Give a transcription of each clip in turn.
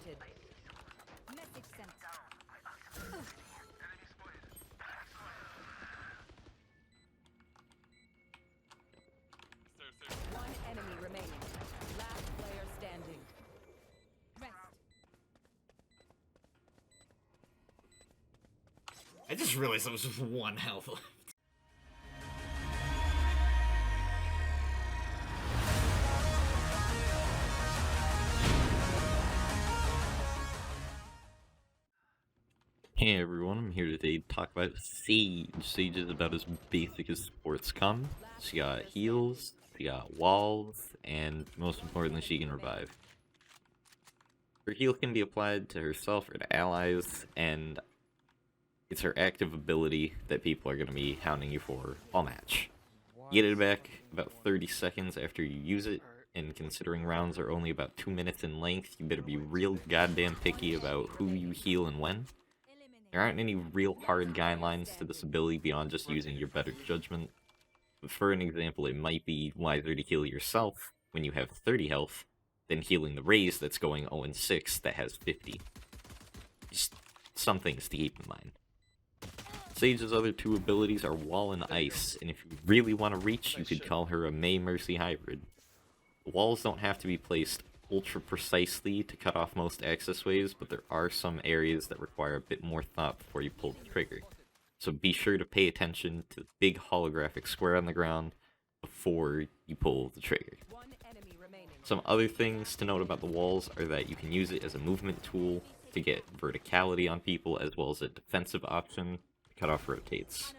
planted. Message sent. One enemy remaining. Last player standing. Rest. I just realized there was just one health left. Hey everyone, I'm here today to talk about Sage. Sage is about as basic as sports come. She got heals, she got walls, and most importantly, she can revive. Her heal can be applied to herself or to allies, and it's her active ability that people are going to be hounding you for all match. You get it back about 30 seconds after you use it, and considering rounds are only about 2 minutes in length, you better be real goddamn picky about who you heal and when. There aren't any real hard guidelines to this ability beyond just using your better judgment. But for an example, it might be wiser to heal yourself when you have 30 health than healing the Raze that's going 0-6 that has 50. Just some things to keep in mind. Sage's other two abilities are Wall and Ice, and if you really want to reach, you could call her a Mei Mercy hybrid. The walls don't have to be placed ultra precisely to cut off most access ways, but there are some areas that require a bit more thought before you pull the trigger. So be sure to pay attention to the big holographic square on the ground before you pull the trigger. Some other things to note about the walls are that you can use it as a movement tool to get verticality on people, as well as a defensive option to cut off rotates.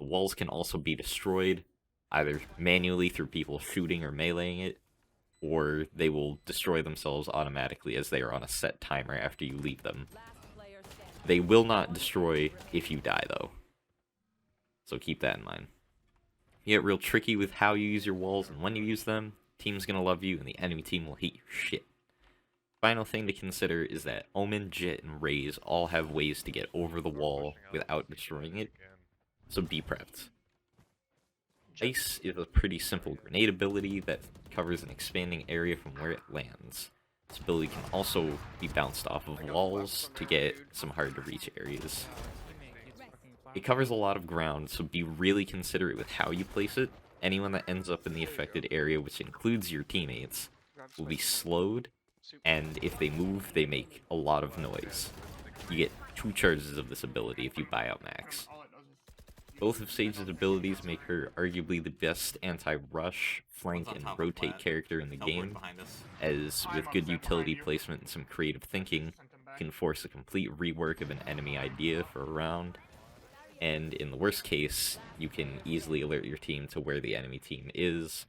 The walls can also be destroyed, either manually through people shooting or meleeing it, or they will destroy themselves automatically as they are on a set timer after you leave them. They will not destroy if you die, though, so keep that in mind. You get real tricky with how you use your walls and when you use them, team's gonna love you and the enemy team will hate your shit. Final thing to consider is that Omen, Jett, and Raze all have ways to get over the wall without destroying it, so be prepped. Ice is a pretty simple grenade ability that covers an expanding area from where it lands. This ability can also be bounced off of walls to get some hard to reach areas. It covers a lot of ground, so be really considerate with how you place it. Anyone that ends up in the affected area, which includes your teammates, will be slowed, and if they move, they make a lot of noise. You get 2 charges of this ability if you buy out max. Both of Sage's abilities make her arguably the best anti-rush, flank, and rotate character in the game, as with good utility placement and some creative thinking, you can force a complete rework of an enemy idea for a round, and in the worst case, you can easily alert your team to where the enemy team is,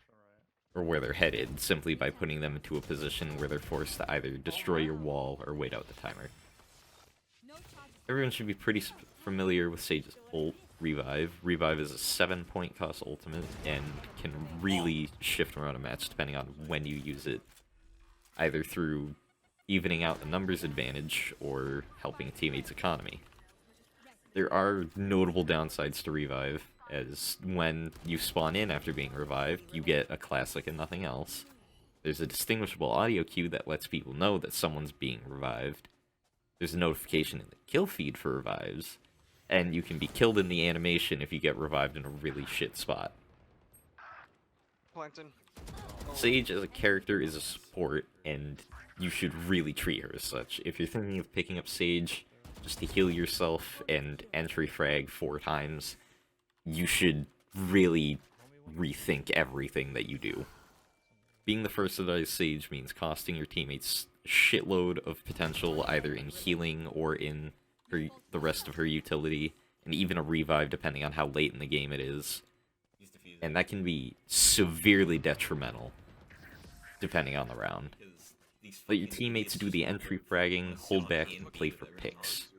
or where they're headed, simply by putting them into a position where they're forced to either destroy your wall or wait out the timer. Everyone should be pretty familiar with Sage's ult, Revive. Revive is a 7-point cost ultimate and can really shift around a match depending on when you use it, either through evening out the numbers advantage or helping teammates' economy. There are notable downsides to Revive, as when you spawn in after being revived, you get a classic and nothing else. There's a distinguishable audio cue that lets people know that someone's being revived. There's a notification in the kill feed for revives, and you can be killed in the animation if you get revived in a really shit spot. Sage as a character is a support, and you should really treat her as such. If you're thinking of picking up Sage just to heal yourself and entry frag 4 times, you should really rethink everything that you do. Being the first to die Sage means costing your teammates a shitload of potential, either in healing or in the rest of her utility, and even a revive depending on how late in the game it is. And that can be severely detrimental, depending on the round. Let your teammates do the entry fragging, hold back, and play for picks.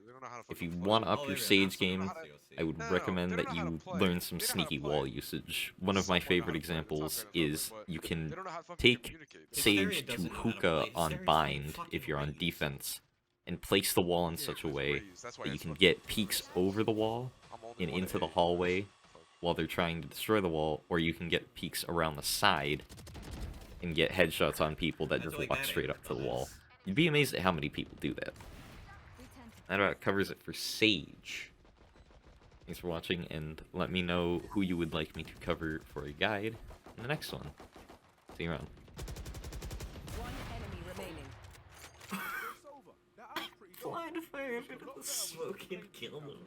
If you want to up your Sage game, I would recommend that you learn some sneaky wall usage. One of my favorite examples is you can take Sage to hookah on bind if you're on defense, and place the wall in such a way that you can get peeks over the wall and into the hallway while they're trying to destroy the wall, or you can get peeks around the side and get headshots on people that just walk straight up to the wall. You'd be amazed at how many people do that. We tend to That about covers it for Sage. Thanks for watching, and let me know who you would like me to cover for a guide in the next one. See you around. one enemy remaining. It's over. That was pretty good. Blind fire into the smoke and kill them.